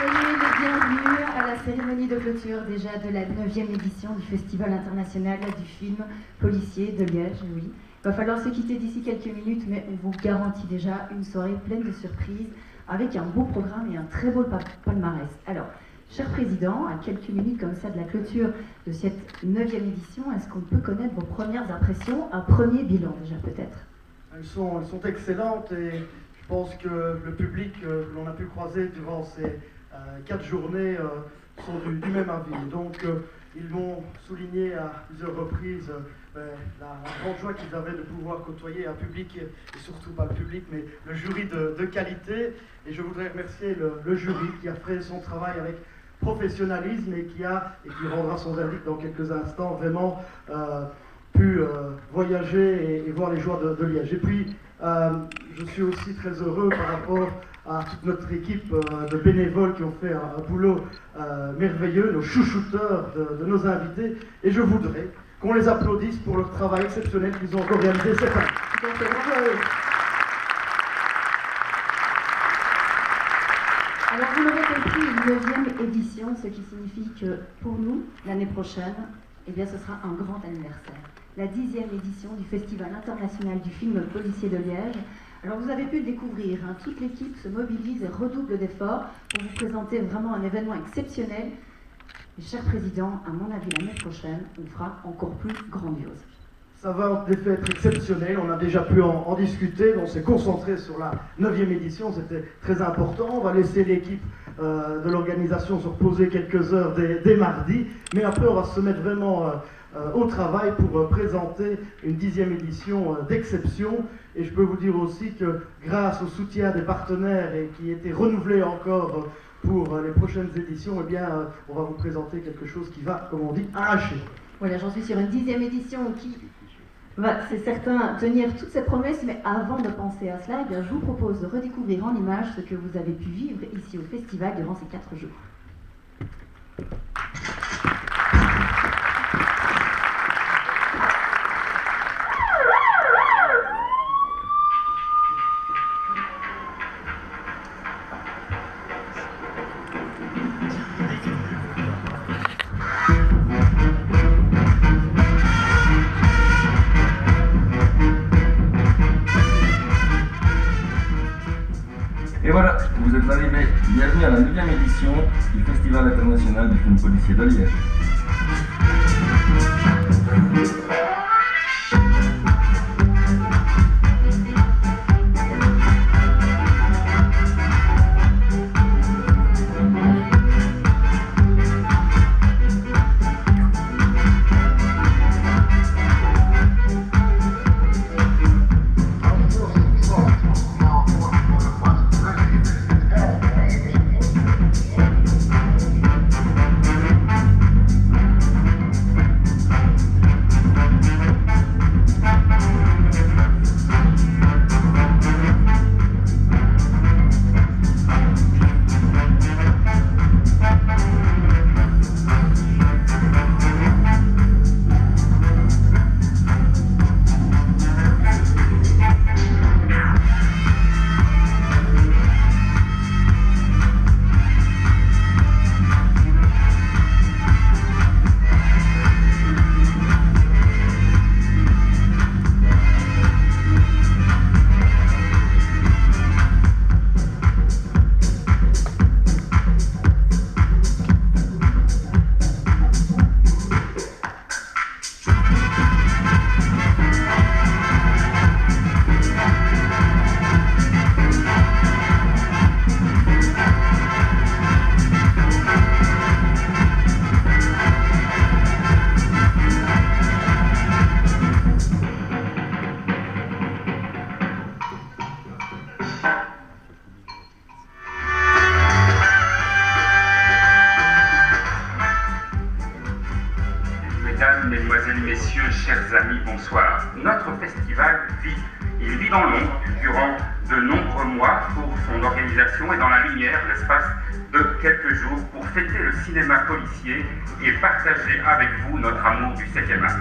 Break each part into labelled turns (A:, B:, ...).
A: Soyez les bienvenus à la cérémonie de clôture déjà de la 9e édition du Festival international du film policier de Liège. Oui. Il va falloir se quitter d'ici quelques minutes, mais on vous garantit déjà une soirée pleine de surprises, avec un beau programme et un très beau palmarès. Alors, cher Président, à quelques minutes comme ça de la clôture de cette 9e édition, est-ce qu'on peut connaître vos premières impressions, un premier bilan déjà peut-être?
B: Elles sont excellentes et je pense que le public que l'on a pu croiser durant ces 4 journées sont du même avis. Donc ils m'ont souligné à plusieurs reprises la grande joie qu'ils avaient de pouvoir côtoyer un public, et surtout pas le public, mais le jury de qualité. Et je voudrais remercier le jury qui a fait son travail avec professionnalisme et qui rendra son verdict dans quelques instants, vraiment pu voyager et voir les joies de Liège. Et puis, je suis aussi très heureux par rapport à toute notre équipe de bénévoles qui ont fait un boulot merveilleux, nos chouchouteurs de nos invités, et je voudrais qu'on les applaudisse pour le travail exceptionnel qu'ils ont encore réalisé cette année.
A: Alors vous l'aurez compris, une 9e édition, ce qui signifie que pour nous, l'année prochaine, eh bien, ce sera un grand anniversaire. La 10e édition du Festival international du film policier de Liège. Alors vous avez pu le découvrir, hein, toute l'équipe se mobilise et redouble d'efforts pour vous présenter vraiment un événement exceptionnel. Et cher Président, à mon avis, l'année prochaine, on fera encore plus grandiose.
B: Ça va en effet être exceptionnel, on a déjà pu en discuter, on s'est concentré sur la 9e édition, c'était très important. On va laisser l'équipe de l'organisation se reposer quelques heures dès mardi, mais après on va se mettre vraiment au travail pour présenter une 10e édition d'exception. Et je peux vous dire aussi que grâce au soutien des partenaires et qui était renouvelé encore pour les prochaines éditions, eh bien, on va vous présenter quelque chose qui va, comme on dit, arracher.
A: Voilà, j'en suis sur une 10e édition qui va, c'est certain, tenir toutes ces promesses, mais avant de penser à cela, eh bien, je vous propose de redécouvrir en images ce que vous avez pu vivre ici au festival durant ces 4 jours.
C: Et voilà, vous êtes arrivés. Bienvenue à la 9e édition du Festival international du film policier de Liège.
D: Mesdemoiselles, Messieurs, chers amis, bonsoir. Notre festival vit. Il vit dans l'ombre durant de nombreux mois pour son organisation et dans la lumière l'espace de quelques jours pour fêter le cinéma policier et partager avec vous notre amour du 7e art.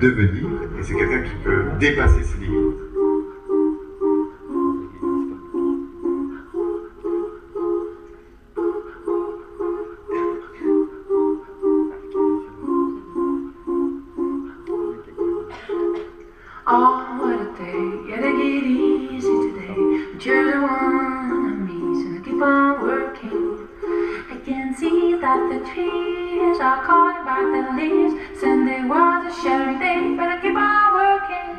E: devenir, et c'est quelqu'un qui peut dépasser ses limites.
F: Oh, what a day, yeah, they get easy today. But you're the one of me, so I keep on working. I can see that the trees are calling back the leaves. Sunday was a sharing day, but I keep on working.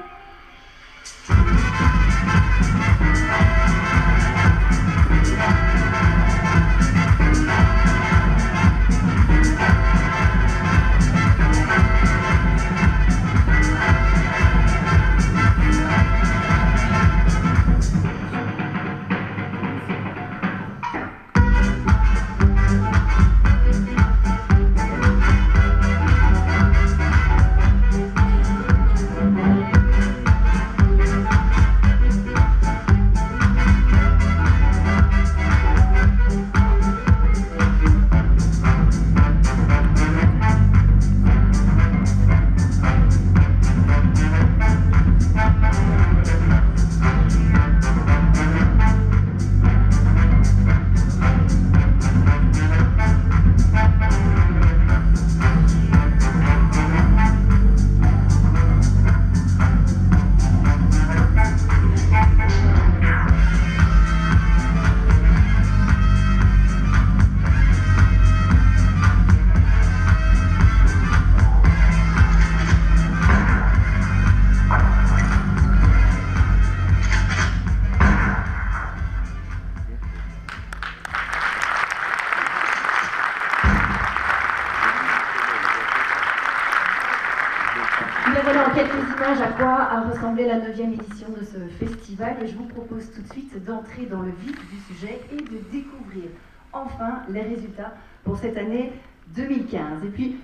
A: Mais voilà en quelques images à quoi a ressemblé la 9e édition de ce festival et je vous propose tout de suite d'entrer dans le vif du sujet et de découvrir enfin les résultats pour cette année 2015. Et puis,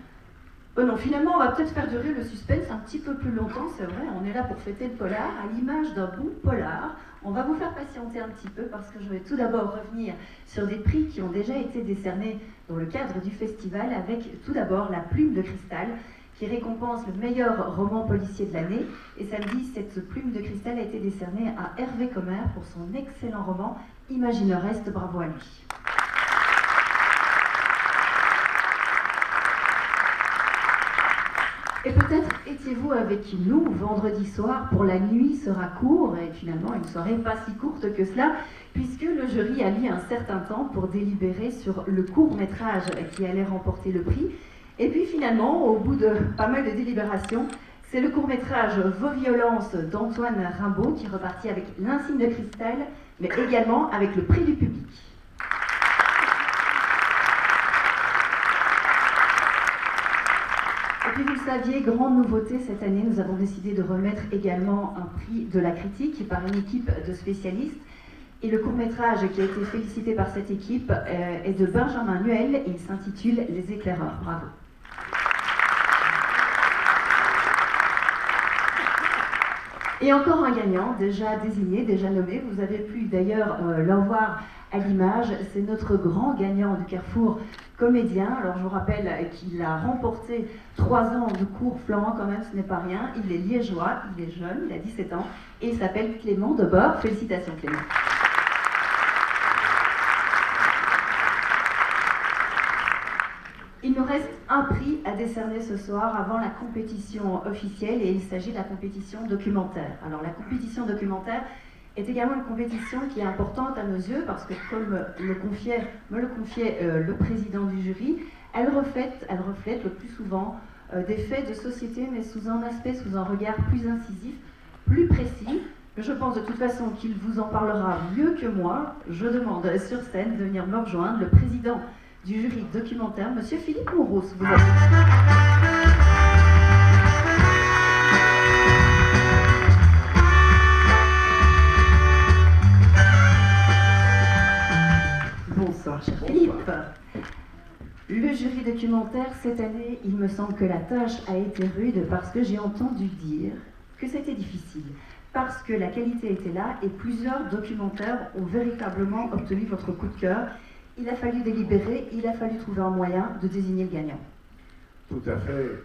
A: non, finalement on va peut-être faire durer le suspense un petit peu plus longtemps, c'est vrai, on est là pour fêter le polar, à l'image d'un bon polar. On va vous faire patienter un petit peu parce que je vais tout d'abord revenir sur des prix qui ont déjà été décernés dans le cadre du festival avec tout d'abord la Plume de Cristal qui récompense le meilleur roman policier de l'année. Et samedi, cette Plume de Cristal a été décernée à Hervé Commère pour son excellent roman Imagine le reste, bravo à lui. Et peut-être étiez-vous avec nous vendredi soir pour La nuit sera court, et finalement une soirée pas si courte que cela, puisque le jury a mis un certain temps pour délibérer sur le court-métrage qui allait remporter le prix. Et puis finalement, au bout de pas mal de délibérations, c'est le court-métrage Vos violences d'Antoine Rimbaud qui est reparti avec l'Insigne de Cristal, mais également avec le prix du public. Et puis vous le saviez, grande nouveauté cette année, nous avons décidé de remettre également un prix de la critique par une équipe de spécialistes. Et le court-métrage qui a été félicité par cette équipe est de Benjamin Nuel et il s'intitule Les Éclaireurs. Bravo. Et encore un gagnant, déjà désigné, déjà nommé. Vous avez pu d'ailleurs le voir à l'image. C'est notre grand gagnant du Carrefour comédien. Alors je vous rappelle qu'il a remporté 3 ans de cours flamand quand même, ce n'est pas rien. Il est liégeois, il est jeune, il a 17 ans et il s'appelle Clément Debord. Félicitations Clément. Il nous reste un prix à décerner ce soir avant la compétition officielle et il s'agit de la compétition documentaire. Alors la compétition documentaire est également une compétition qui est importante à nos yeux parce que comme me le confiait le président du jury, elle reflète le plus souvent des faits de société mais sous un aspect, sous un regard plus incisif, plus précis. Je pense de toute façon qu'il vous en parlera mieux que moi. Je demande sur scène de venir me rejoindre le président du jury documentaire, Monsieur Philippe Mouros. Bonsoir, cher Philippe. Le jury documentaire, cette année, il me semble que la tâche a été rude parce que j'ai entendu dire que c'était difficile. Parce que la qualité était là et plusieurs documentaires ont véritablement obtenu votre coup de cœur. Il a fallu délibérer, il a fallu trouver un moyen de désigner le gagnant.
E: Tout à fait.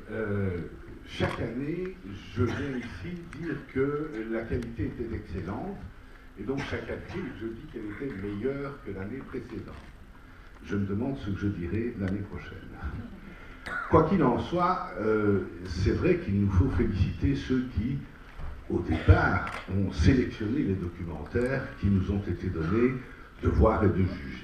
E: chaque année, je viens ici dire que la qualité était excellente, et donc chaque année, je dis qu'elle était meilleure que l'année précédente. Je me demande ce que je dirai l'année prochaine. Quoi qu'il en soit, c'est vrai qu'il nous faut féliciter ceux qui, au départ, ont sélectionné les documentaires qui nous ont été donnés de voir et de juger.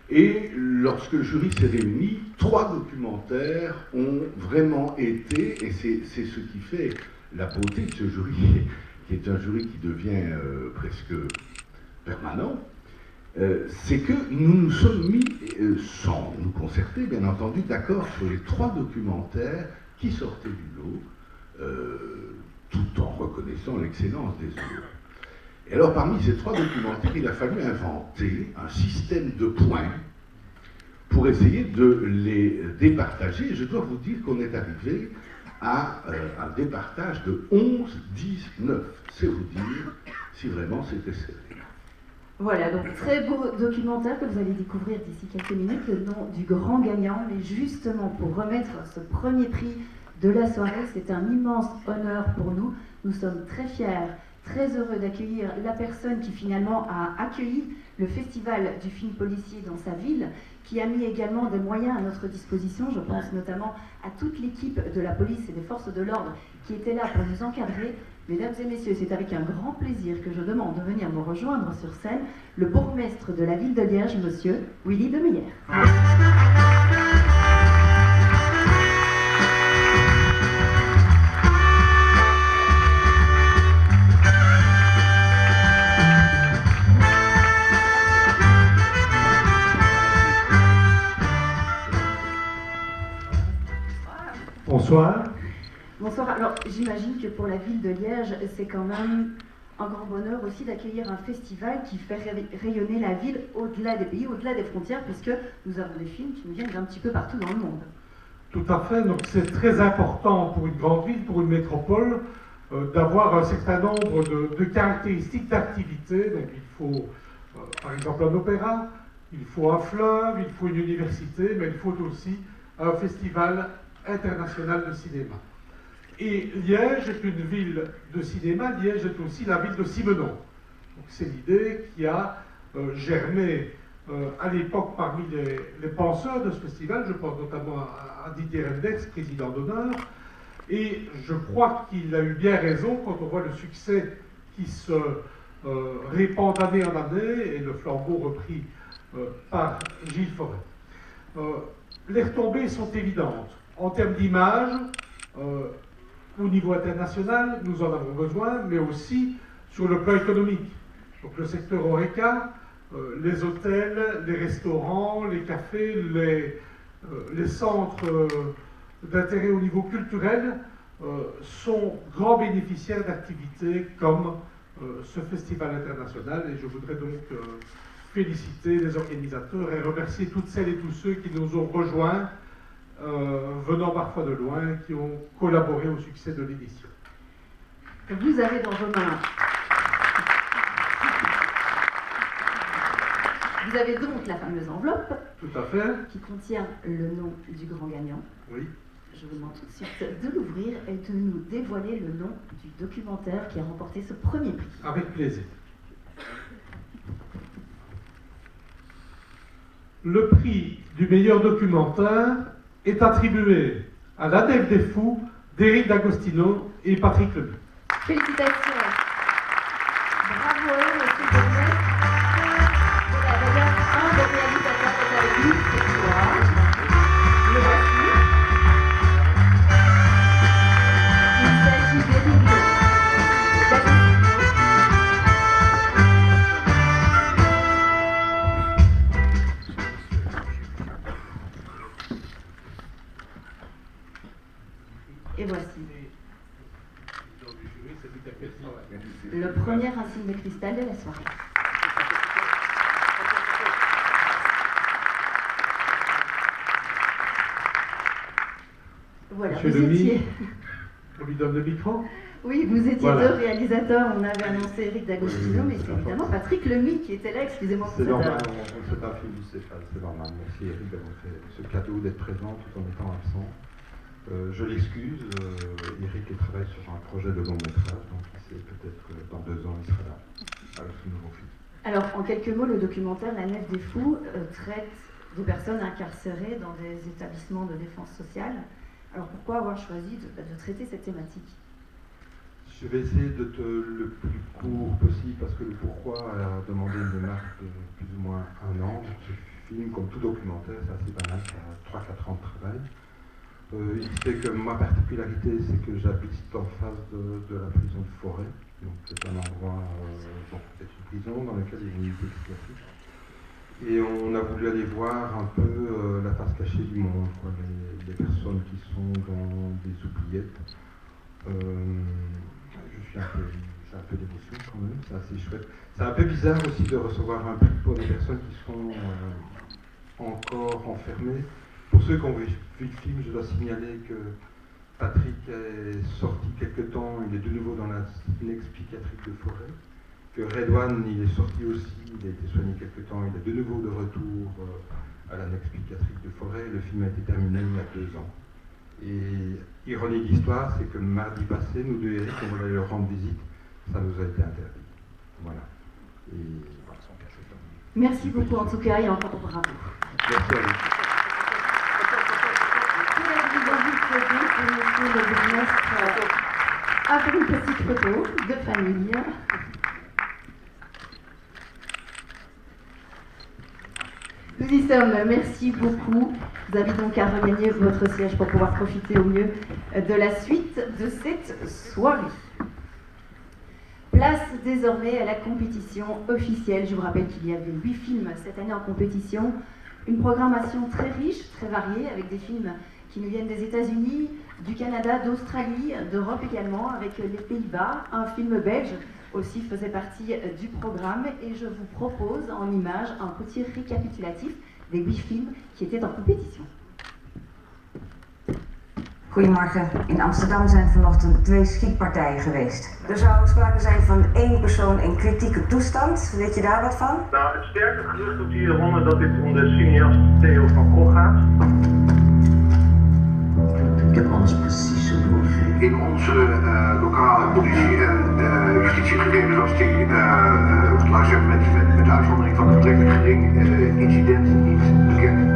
E: Et lorsque le jury s'est réuni, 3 documentaires ont vraiment été, et c'est ce qui fait la beauté de ce jury, qui est un jury qui devient presque permanent, c'est que nous nous sommes mis, sans nous concerter bien entendu, d'accord sur les 3 documentaires qui sortaient du lot, tout en reconnaissant l'excellence des autres. Et alors parmi ces 3 documentaires, il a fallu inventer un système de points pour essayer de les départager. Et je dois vous dire qu'on est arrivé à un départage de 11, 10, 9. C'est vous dire si vraiment c'était serré.
A: Voilà, donc très beau documentaire que vous allez découvrir d'ici quelques minutes, le nom du grand gagnant. Mais justement, pour remettre ce premier prix de la soirée, c'est un immense honneur pour nous. Nous sommes très fiers, très heureux d'accueillir la personne qui finalement a accueilli le festival du film policier dans sa ville, qui a mis également des moyens à notre disposition. Je pense notamment à toute l'équipe de la police et des forces de l'ordre qui étaient là pour nous encadrer. Mesdames et messieurs, c'est avec un grand plaisir que je demande de venir me rejoindre sur scène le bourgmestre de la ville de Liège, monsieur Willy Demeyer.
G: Bonsoir.
A: Bonsoir. Alors, j'imagine que pour la ville de Liège, c'est quand même un grand bonheur aussi d'accueillir un festival qui fait rayonner la ville au-delà des pays, au-delà des frontières, puisque nous avons des films qui nous viennent d'un petit peu partout dans le monde.
G: Tout à fait. Donc, c'est très important pour une grande ville, pour une métropole, d'avoir un certain nombre de caractéristiques d'activité. Donc, il faut, par exemple, un opéra, il faut un fleuve, il faut une université, mais il faut aussi un festival international de cinéma. Et Liège est une ville de cinéma, Liège est aussi la ville de Simenon. C'est l'idée qui a germé à l'époque parmi les penseurs de ce festival, je pense notamment à Didier Renders, président d'honneur, et je crois qu'il a eu bien raison quand on voit le succès qui se répand d'année en année, et le flambeau repris par Gilles Forêt. Les retombées sont évidentes. En termes d'image, au niveau international, nous en avons besoin, mais aussi sur le plan économique. Donc le secteur HoReCa, les hôtels, les restaurants, les cafés, les centres d'intérêt au niveau culturel sont grands bénéficiaires d'activités comme ce festival international. Et je voudrais donc féliciter les organisateurs et remercier toutes celles et tous ceux qui nous ont rejoints, venant parfois de loin, qui ont collaboré au succès de l'édition.
A: Vous avez dans vos mains... Vous avez donc la fameuse enveloppe.
G: Tout à fait.
A: Qui contient le nom du grand gagnant.
G: Oui.
A: Je vous demande tout de suite de l'ouvrir et de nous dévoiler le nom du documentaire qui a remporté ce premier prix.
G: Avec plaisir. Le prix du meilleur documentaire est attribué à La Nef des Fous d'Éric D'Agostino et Patrick Leby.
A: Félicitations. Bravo, monsieur Bonnet. Voilà, d'ailleurs, un des réalisateurs est avec nous ce soir. Le voici. Il s'agit d'Éric D'Agostino. Et voici. Le premier insigne de cristal de la soirée. Voilà,
G: Monsieur
A: vous
G: Demy,
A: étiez...
G: on lui donne le micro.
A: Oui, vous étiez
G: Voilà.
A: deux réalisateurs, on avait annoncé Éric D'Agostino, mais c'est évidemment Patrick Lemy qui était là, excusez-moi pour
H: C'est
A: cette
H: normal,
A: heure.
H: on ne fait pas film du Stéphane, c'est normal. Merci Eric d'avoir fait ce cadeau d'être présent tout en étant absent. Je l'excuse, Eric travaille sur un projet de long métrage, donc il sait peut-être que dans 2 ans il sera là avec ce nouveau film.
A: Alors, en quelques mots, le documentaire La Nef des Fous traite de personnes incarcérées dans des établissements de défense sociale. Alors, pourquoi avoir choisi de traiter cette thématique?
H: Je vais essayer d'être le plus court possible parce que le pourquoi a demandé une démarche de plus ou moins 1 an. Ce film, comme tout documentaire, c'est assez banal, ça a 3-4 ans de travail. Il fait que ma particularité, c'est que j'habite en face de la prison de Forêt. Donc c'est un endroit, c'est une prison dans laquelle il y a une unité psychiatrique. Et on a voulu aller voir un peu la face cachée du monde, quoi, les personnes qui sont dans des oubliettes. J'ai un peu d'émotion quand même, c'est assez chouette. C'est un peu bizarre aussi de recevoir un prix pour des personnes qui sont encore enfermées. Pour ceux qui ont vu le film, je dois signaler que Patrick est sorti quelque temps, il est de nouveau dans la Nex psychiatrique de Forêt. Que Redouane, il est sorti aussi, il a été soigné quelque temps, il est de nouveau de retour à la Nex psychiatrique de Forêt. Le film a été terminé il y a 2 ans. Et ironie de l'histoire, c'est que mardi passé, nous deux Eric, on voulait leur rendre visite, ça nous a été interdit. Voilà. Et voilà, son cas, c'est comme...
A: Merci beaucoup en tout cas et encore bravo.
H: Merci à vous.
A: Monsieur le bourgmestre a fait une petite photo de famille. Nous y sommes, merci beaucoup. Vous avez donc à regagner votre siège pour pouvoir profiter au mieux de la suite de cette soirée. Place désormais à la compétition officielle. Je vous rappelle qu'il y avait 8 films cette année en compétition. Une programmation très riche, très variée, avec des films qui nous viennent des États-Unis, du Canada, d'Australie, d'Europe également, avec les Pays-Bas. Un film belge aussi faisait partie du programme et je vous propose en images un petit récapitulatif des 8 films qui étaient en compétition.
I: Goedemorgen. In Amsterdam zijn vanochtend 2 schietpartijen geweest. Er zou sprake zijn van 1 persoon in kritieke toestand. Weet je daar wat van?
J: Nou, het sterke gerucht op die ronde dat dit om de cineast Theo van Gogh gaat.
K: Ik heb alles precies zo doorgegeven.
E: In onze lokale politie- en justitiegegevens was die, met uitzondering van een betrekkelijk gering incident niet bekend.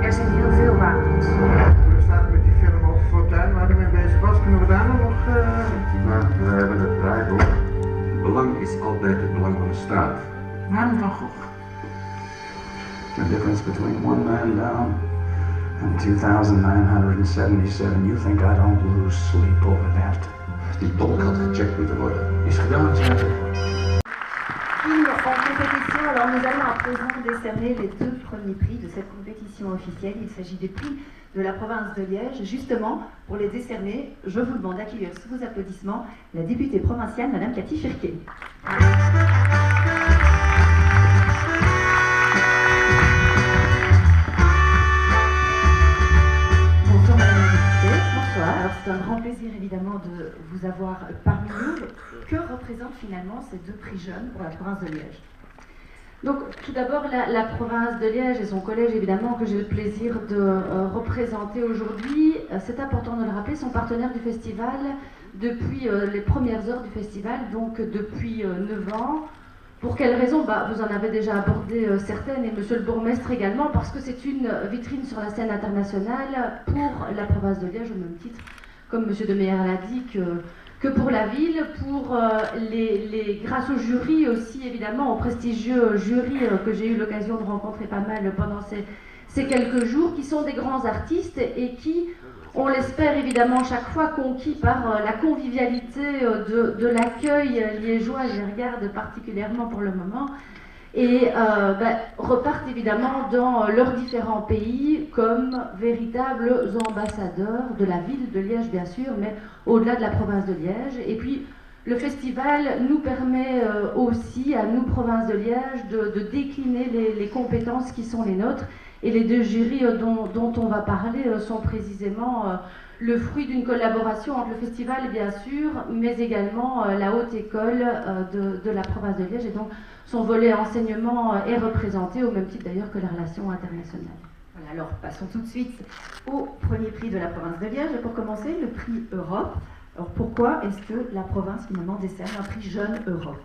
I: Er zijn heel veel wapens.
J: We staan met die film over Fortuin waar hij mee bezig was. Kunnen we daar nog...
K: We hebben het draaiboek. Het belang is altijd het belang van de staat.
I: Waarom van Gogh?
K: The difference between 1 man down and 2,977. You think I don't lose sleep over that? Die dolk had gecheckt moeten worden. Is gedaan, zeg.
A: Film en compétition, alors nous allons à présent décerner les 2 premiers prix de cette compétition officielle. Il s'agit des prix de la province de Liège. Justement, pour les décerner, je vous demande d'accueillir sous vos applaudissements la députée provinciale, Madame Cathy Firquet. Bonsoir Madame la députée. Bonsoir. Alors c'est un grand plaisir évidemment de vous avoir parmi nous. Que représentent finalement ces 2 prix jeunes pour la province de Liège? Donc tout d'abord la province de Liège et son collège évidemment que j'ai le plaisir de représenter aujourd'hui. C'est important de le rappeler, sont partenaires du festival depuis les premières heures du festival, donc depuis 9 ans. Pour quelles raisons? Vous en avez déjà abordé certaines et monsieur le bourgmestre également, parce que c'est une vitrine sur la scène internationale pour la province de Liège au même titre, comme monsieur de Meyer l'a dit, que pour la ville, pour grâce au jury aussi, évidemment, au prestigieux jury que j'ai eu l'occasion de rencontrer pas mal pendant ces quelques jours, qui sont des grands artistes et qui, on l'espère évidemment chaque fois, conquis par la convivialité de l'accueil liégeois, je les regarde particulièrement pour le moment, et repartent évidemment dans leurs différents pays comme véritables ambassadeurs de la ville de Liège bien sûr, mais au-delà de la province de Liège. Et puis le festival nous permet aussi à nous, province de Liège, de décliner les compétences qui sont les nôtres
L: Et les deux jurys dont on va parler sont précisément le fruit d'une collaboration entre le festival, bien sûr, mais également la haute école de la province de Liège. Et donc, son volet enseignement est représenté, au même titre d'ailleurs que la relation internationale.
A: Voilà, alors passons tout de suite au premier prix de la province de Liège. Et pour commencer, le prix Europe. Alors pourquoi est-ce que la province finalement décerne un prix Jeune Europe?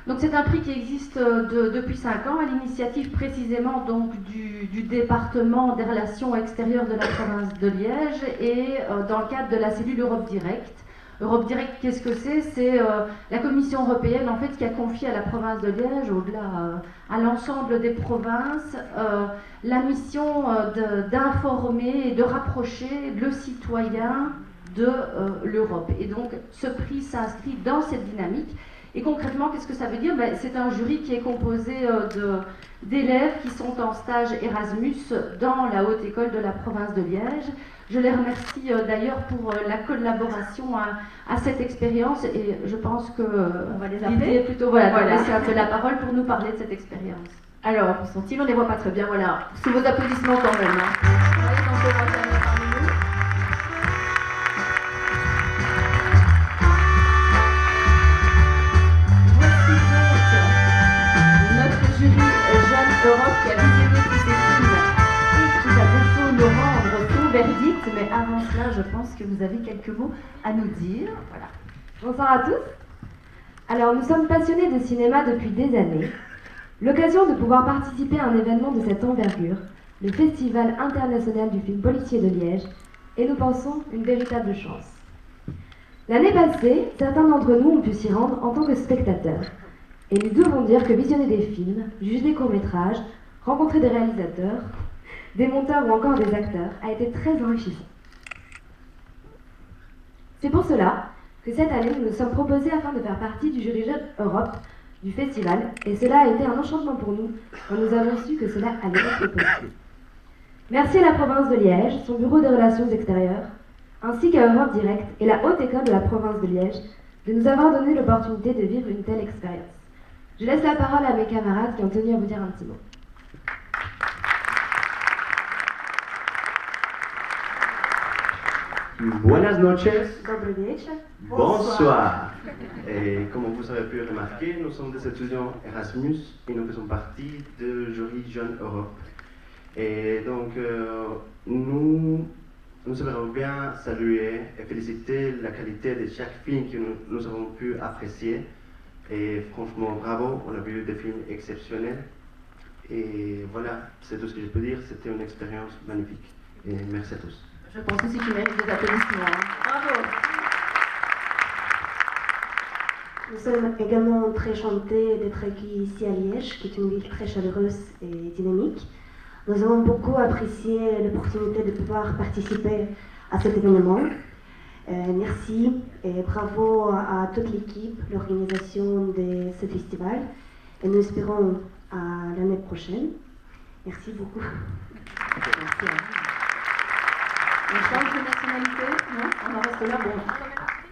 L: Donc c'est un prix qui existe depuis 5 ans, à l'initiative précisément donc du département des relations extérieures de la province de Liège et dans le cadre de la cellule Europe Direct. Europe Direct, qu'est-ce que c'est? C'est la Commission européenne en fait qui a confié à la province de Liège, au-delà à l'ensemble des provinces, la mission d'informer et de rapprocher le citoyen de l'Europe. Et donc ce prix s'inscrit dans cette dynamique. Et concrètement, qu'est-ce que ça veut dire? C'est un jury qui est composé d'élèves qui sont en stage Erasmus dans la haute école de la province de Liège. Je les remercie d'ailleurs pour la collaboration à cette expérience et je pense que l'idée est plutôt de laisser un peu la parole pour nous parler de cette expérience.
A: Alors, où sont-ils? On ne les voit pas très bien, voilà. Sous vos applaudissements quand même. Europe qui a visionné tous ces films et qui va bientôt nous rendre son verdict. Mais avant cela, je pense que vous avez quelques mots à nous dire. Voilà.
M: Bonsoir à tous. Alors, nous sommes passionnés de cinéma depuis des années. L'occasion de pouvoir participer à un événement de cette envergure, le Festival international du film policier de Liège, et nous pensons une véritable chance. L'année passée, certains d'entre nous ont pu s'y rendre en tant que spectateurs. Et nous devons dire que visionner des films, juger des courts-métrages, rencontrer des réalisateurs, des monteurs ou encore des acteurs a été très enrichissant. C'est pour cela que cette année, nous nous sommes proposés afin de faire partie du jury Jeune Europe du festival, et cela a été un enchantement pour nous quand nous avons su que cela allait être possible. Merci à la province de Liège, son bureau des relations extérieures, ainsi qu'à Europe Direct et la haute école de la province de Liège de nous avoir donné l'opportunité de vivre une telle expérience. Je laisse la parole à mes camarades qui ont tenu à vous dire un petit mot.
N: Buenas noches.
M: Dobry
N: Bonsoir. Et comme vous avez pu remarquer, nous sommes des étudiants Erasmus et nous faisons partie du jury Jeune Europe. Et donc, nous aimerions bien saluer et féliciter la qualité de chaque film que nous avons pu apprécier. Et franchement, bravo, on a vu des films exceptionnels. Et voilà, c'est tout ce que je peux dire. C'était une expérience magnifique. Et merci à tous.
A: Je pense aussi qu'il mérite des applaudissements. Bravo.
O: Nous sommes également très enchantés d'être accueillis ici à Liège, qui est une ville très chaleureuse et dynamique. Nous avons beaucoup apprécié l'opportunité de pouvoir participer à cet événement. Merci et bravo à toute l'équipe, l'organisation de ce festival. Et nous espérons à l'année prochaine. Merci beaucoup.
A: Merci à vous. On change de nationalité? Non? On en reste là? Bon,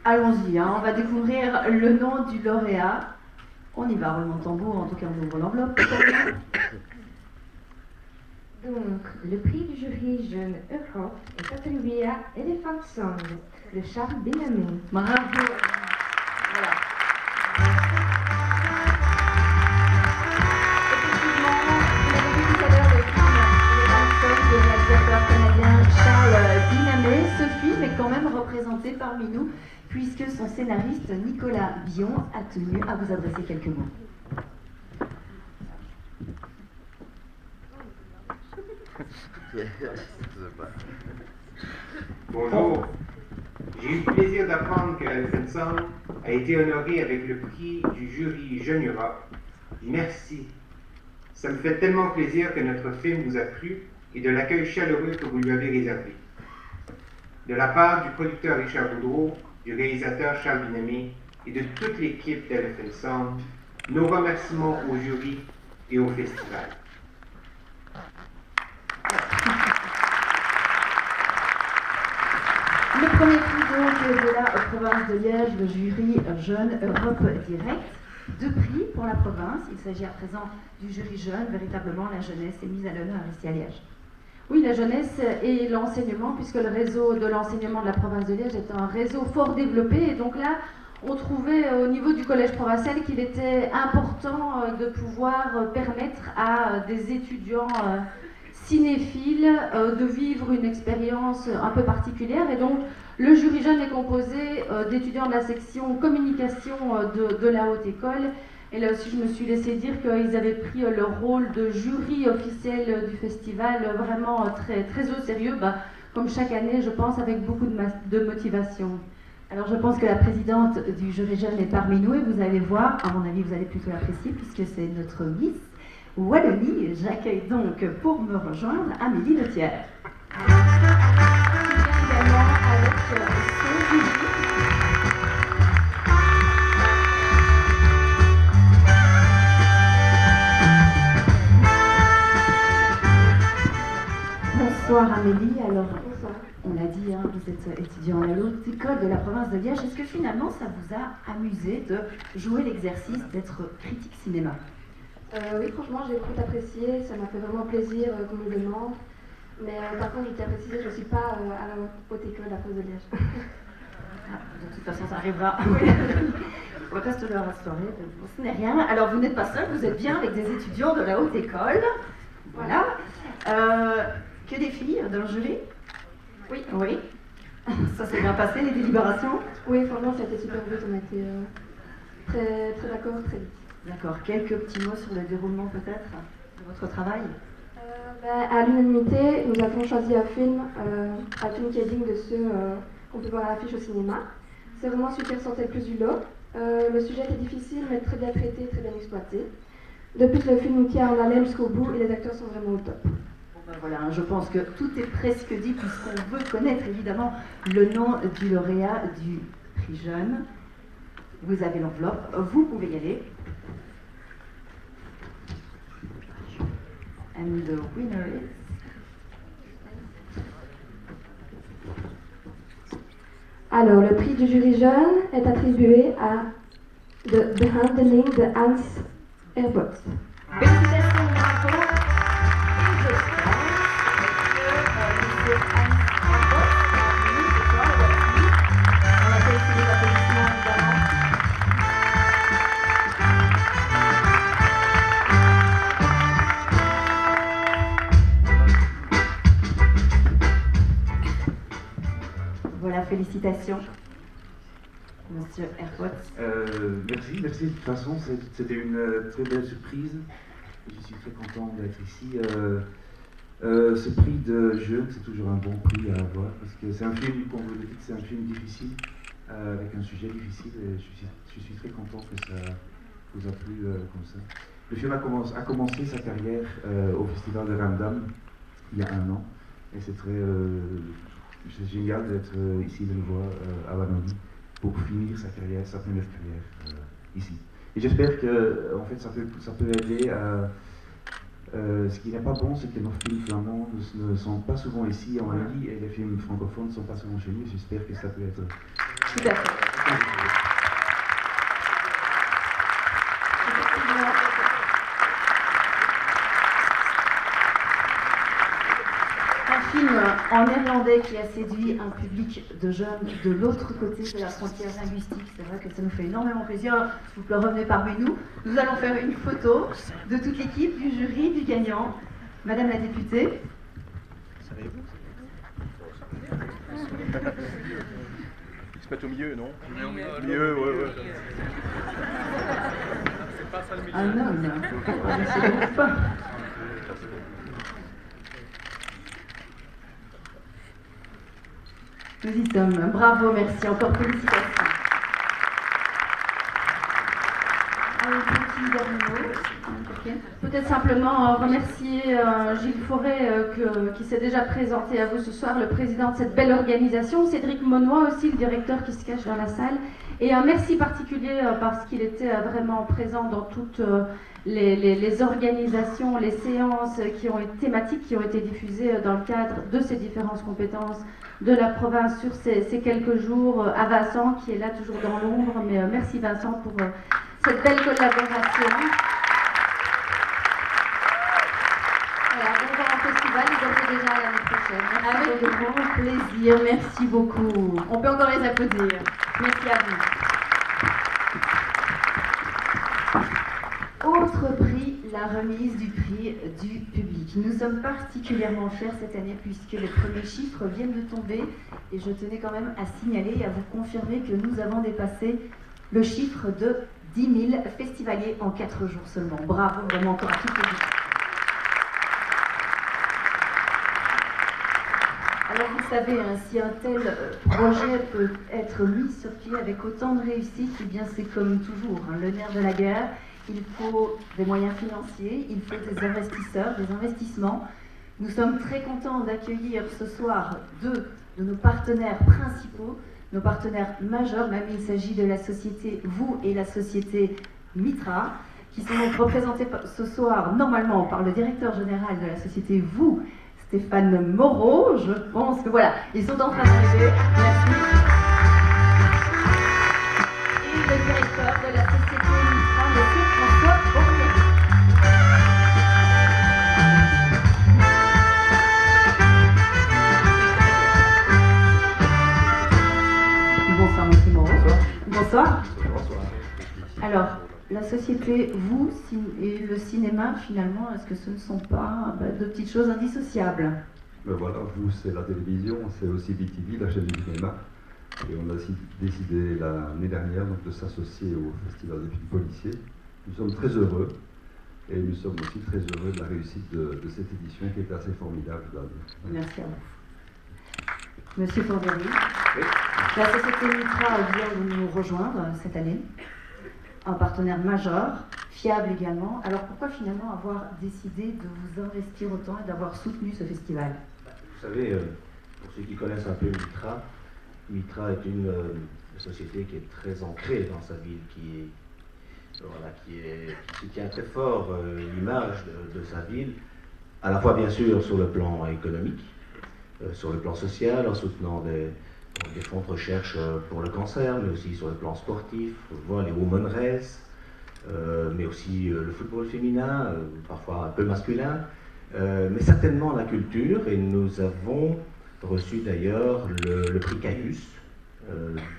A: allons-y, on va découvrir le nom du lauréat. On y va, roulement de tambour, en tout cas on ouvre l'enveloppe.
M: Donc, le prix du jury Jeune Europe est attribué à Elephant Song de Charles Benamé.
A: Bravo. Voilà. Effectivement, vous l'avez vu tout à l'heure, le film Elephant Song du réalisateur canadien Charles Benamé. Ce film est quand même représenté parmi nous, puisque son scénariste Nicolas Bion a tenu à vous adresser quelques mots.
P: Bonjour. J'ai eu le plaisir d'apprendre que Elephant Song a été honoré avec le prix du jury Jeune Europe. Merci. Ça me fait tellement plaisir que notre film vous a plu et de l'accueil chaleureux que vous lui avez réservé. De la part du producteur Richard Boudreau, du réalisateur Charles Benamé et de toute l'équipe d'Elephant Song, nos remerciements au jury et au festival.
A: Le premier prix donc de la province de Liège, le jury Jeune Europe Direct. 2 prix pour la province. Il s'agit à présent du jury jeune. Véritablement, la jeunesse est mise à l'honneur ici à Liège.
L: Oui, la jeunesse et l'enseignement, puisque le réseau de l'enseignement de la province de Liège est un réseau fort développé. Et donc là, on trouvait au niveau du collège provincial qu'il était important de pouvoir permettre à des étudiants cinéphiles de vivre une expérience un peu particulière. Et donc, le jury jeune est composé d'étudiants de la section communication de la haute école. Et là aussi, je me suis laissé dire qu'ils avaient pris leur rôle de jury officiel du festival vraiment très, très au sérieux, comme chaque année, je pense, avec beaucoup de motivation.
A: Alors, je pense que la présidente du jury jeune est parmi nous et vous allez voir, à mon avis, vous allez plutôt l'apprécier puisque c'est notre Miss Wallonie. J'accueille donc pour me rejoindre Amélie Lethière. Également avec son jury. Bonsoir Amélie, alors on l'a dit, hein, vous êtes étudiant à la haute école de la province de Liège. Est-ce que finalement ça vous a amusé de jouer l'exercice d'être critique cinéma?
M: Oui, franchement j'ai beaucoup apprécié, ça m'a fait vraiment plaisir qu'on me le demande. Mais par contre je tiens à préciser, je ne suis pas à la haute école de la province de Liège.
A: De toute façon ça arrivera au reste de la soirée, ce n'est rien. Alors vous n'êtes pas seul, vous êtes bien avec des étudiants de la haute école. Voilà. Que des filles dans le jury?
M: Oui.
A: Oui. Ça s'est bien passé, les délibérations?
M: Oui, franchement, ça a été super vite. On a été très, très d'accord, très vite.
A: D'accord. Quelques petits mots sur le déroulement, peut-être, de votre travail?
M: À l'unanimité, nous avons choisi un film qui est digne de ceux qu'on peut voir à l'affiche au cinéma. C'est vraiment celui qui ressortait le plus du lot. Le sujet était difficile, mais très bien traité, très bien exploité. De plus, le film nous tient en haleine jusqu'au bout et les acteurs sont vraiment au top.
A: Voilà, je pense que tout est presque dit puisqu'on veut connaître évidemment le nom du lauréat du prix jeune. Vous avez l'enveloppe, vous pouvez y aller. And the winner is...
M: Alors, le prix du jury jeune est attribué à The Handling de Hans Herbot.
A: Félicitations, bravo. Voilà, félicitations, Monsieur Herbot.
Q: Merci. De toute façon, c'était une très belle surprise. Je suis très content d'être ici. Ce prix de jeune, c'est toujours un bon prix à avoir parce que c'est un film, comme vous le dites, c'est un film difficile, avec un sujet difficile et je suis très content que ça vous a plu comme ça. Le film a commencé sa carrière au Festival de Ramdam il y a 1 an et c'est génial d'être ici de nouveau à Wallonie pour finir sa première carrière ici. Et j'espère que en fait, ça peut aider à... ce qui n'est pas bon, c'est que nos films flamands ne sont pas souvent ici en Wallonie et les films francophones ne sont pas souvent chez nous. J'espère que ça peut être...
A: Tout à fait. Un film en néerlandais qui a séduit un public de jeunes de l'autre côté de la frontière linguistique. C'est vrai que ça nous fait énormément plaisir. S'il vous plaît, revenez parmi nous. Nous allons faire une photo de toute l'équipe, du jury, du gagnant. Madame la députée.
R: Savez-vous? Ils se mettent au milieu, non? Au milieu, ouais. C'est pas ça le milieu.
A: Ah non, non. Je ne sais pas. Nous y sommes. Bravo, merci. Encore félicitations. Un petit dernier mot.
L: Peut-être simplement remercier Gilles Forêt qui s'est déjà présenté à vous ce soir, le président de cette belle organisation, Cédric Monnois aussi, le directeur qui se cache dans la salle, et un merci particulier parce qu'il était vraiment présent dans toutes les organisations, les séances thématiques qui ont été diffusées dans le cadre de ces différentes compétences de la province sur ces quelques jours, à Vincent qui est là toujours dans l'ombre, mais merci Vincent pour cette belle collaboration. Voilà, bon vent au festival, ils ont fait déjà à l'année prochaine.
A: Avec grand plaisir, merci beaucoup. On peut encore les applaudir. Merci à vous. Autre prix, la remise du prix du public. Nous sommes particulièrement fiers cette année puisque les premiers chiffres viennent de tomber et je tenais quand même à signaler et à vous confirmer que nous avons dépassé le chiffre de 10 000 festivaliers en 4 jours seulement. Bravo vraiment encore à toute l'équipe. Alors vous savez, hein, si un tel projet peut être mis sur pied avec autant de réussite, eh bien c'est comme toujours, hein, le nerf de la guerre. Il faut des moyens financiers, il faut des investisseurs, des investissements. Nous sommes très contents d'accueillir ce soir deux de nos partenaires principaux, nos partenaires majeurs, même il s'agit de la société Vous et la société Mitra, qui sont donc représentés ce soir normalement par le directeur général de la société Vous, Stéphane Moreau. Je pense que voilà, ils sont en train d'arriver. Merci. Et le directeur de la société Mitra, M. François Bournier. Bonsoir, M. Moreau. Bonsoir. Bonsoir. Alors, la société Vous et le cinéma, finalement, est-ce que ce ne sont pas deux petites choses indissociables?
S: Ben voilà, Vous, c'est la télévision, c'est aussi BTV, la chaîne du cinéma. Et on a décidé l'année dernière donc, de s'associer au Festival des films policiers. Nous sommes très heureux et nous sommes aussi très heureux de la réussite de cette édition qui est assez formidable.
A: Merci à vous. Monsieur Fournier, oui. La société Mitra vient de nous rejoindre cette année. Un partenaire majeur, fiable également. Alors pourquoi finalement avoir décidé de vous investir autant et d'avoir soutenu ce festival?
T: Vous savez, pour ceux qui connaissent un peu Mitra, Mitra est une société qui est très ancrée dans sa ville, qui soutient très fort l'image de sa ville, à la fois bien sûr sur le plan économique, sur le plan social, en soutenant des fonds de recherche pour le cancer, mais aussi sur le plan sportif, on voit les Women Race, mais aussi le football féminin, parfois un peu masculin, mais certainement la culture, et nous avons reçu d'ailleurs le prix Caius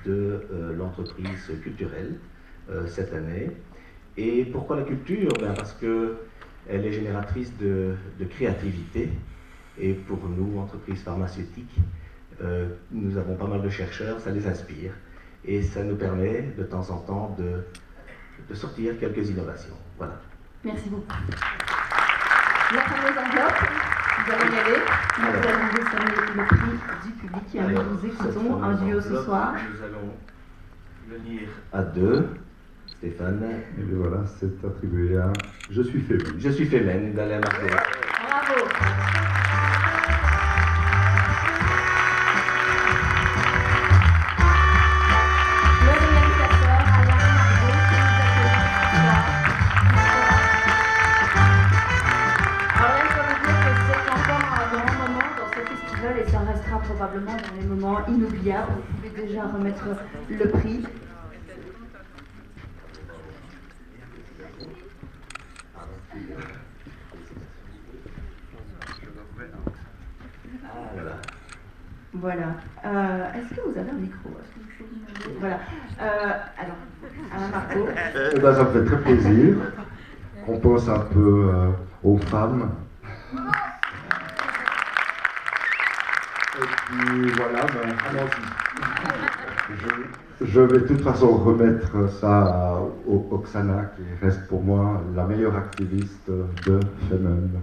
T: de l'entreprise culturelle cette année. Et pourquoi la culture? Parce qu'elle est génératrice de créativité, et pour nous, entreprises pharmaceutiques, nous avons pas mal de chercheurs, ça les inspire, et ça nous permet de temps en temps de sortir quelques innovations. Voilà.
A: Merci beaucoup. La fameuse enveloppe, nous allons y aller. Nous allons décerner le prix du public et nous écoutons un duo ce soir.
T: Nous allons venir à deux. Stéphane.
S: Et bien voilà, c'est attribué à Je suis Femen.
T: Je suis Femen, d'Alain Margot.
A: Bravo. Et ça restera probablement dans les moments inoubliables. Vous pouvez déjà remettre le prix. Voilà. Est-ce que vous avez un micro? Voilà. Alors, Alain Margot.
S: Eh ben, ça me fait très plaisir. On pense un peu aux femmes. Et puis voilà, ben, allons-y. Je vais de toute façon remettre ça à Oksana, qui reste pour moi la meilleure activiste de Femen.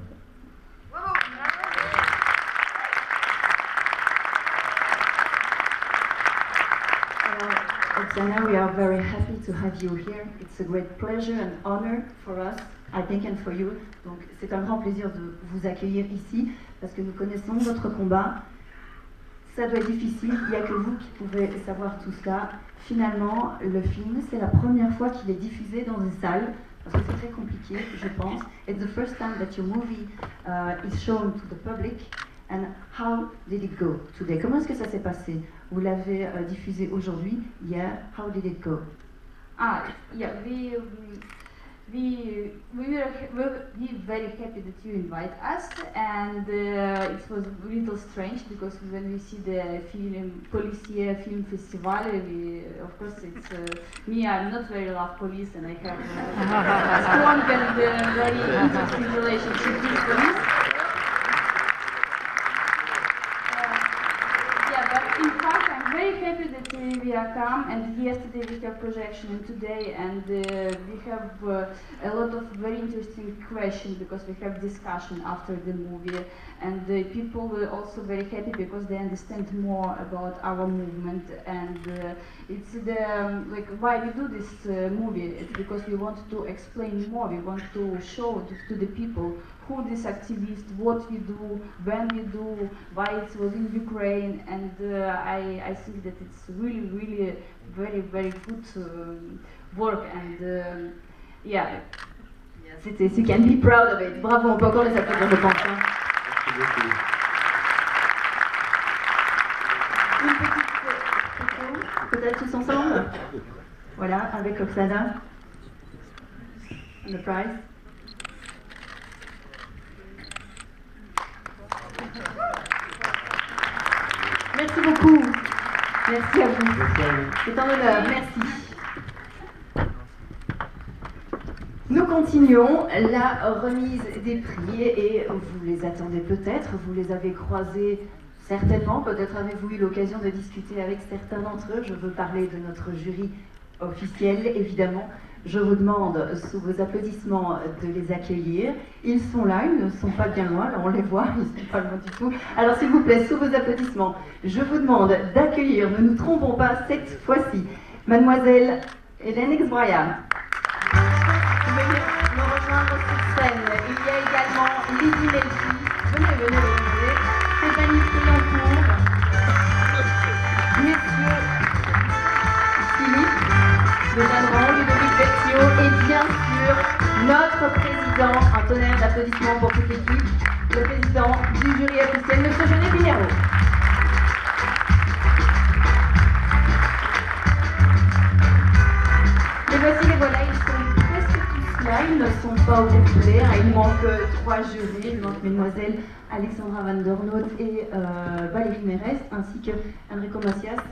A: Oksana, we are very happy to have you here. It's a great pleasure and honor for us, I think, and for you. Donc, c'est un grand plaisir de vous accueillir ici parce que nous connaissons votre combat. Ça doit être difficile, il n'y a que vous qui pouvez savoir tout cela. Finalement, le film, c'est la première fois qu'il est diffusé dans une salle, parce que c'est très compliqué, je pense. It's the first time that your movie is shown to the public. And how did it go today? Comment est-ce que ça s'est passé? Vous l'avez diffusé aujourd'hui, hier. How did it go?
L: Yeah, we will be very happy that you invite us, and it was a little strange because when we see the Policier Film Festival, of course it's me. I'm not very love police, and I have a strong and very interesting relationship with police. In fact, I'm very happy that we are come, and yesterday we have projection and today, and we have a lot of very interesting questions because we have discussion after the movie, and people were also very happy because they understand more about our movement, and it's the like why we do this movie. It's because we want to explain more. We want to show to the people who this activist, what we do, when we do, why it was in Ukraine, and I think that it's really very good work, and yeah.
A: C'était, you can be proud of it. Bravo, on peut encore les applaudir, je pense. Une petite photo, peut-être tous ensemble. Voilà, avec Oksana. And the prize. Merci beaucoup. Merci à vous. C'est un honneur. Merci. Nous continuons la remise des prix et vous les attendez peut-être, vous les avez croisés certainement, peut-être avez-vous eu l'occasion de discuter avec certains d'entre eux. Je veux parler de notre jury officiel, évidemment. Je vous demande, sous vos applaudissements, de les accueillir. Ils sont là, ils ne sont pas bien loin, là on les voit, ils ne sont pas loin du tout. Alors s'il vous plaît, sous vos applaudissements, je vous demande d'accueillir, ne nous trompons pas cette fois-ci, Mademoiselle Hélène Exbraya. Venez nous rejoindre sur scène. Il y a également Lydie Melfi. Venez. Stéphanie Triancourt. Messieurs Philippe de Jeanneron, Ludovic Berthiaud et bien sûr notre président, un tonnerre d'applaudissements pour toute l'équipe, le président du jury officiel, M. Genet Pinheiro. Et voici les voilà, ils sont presque tous là, ils ne sont pas au complet, il manque 3 jurys, il manque Mesdemoiselles Alexandra Van der Noot et Valérie Mérès, ainsi que Enrico Macias.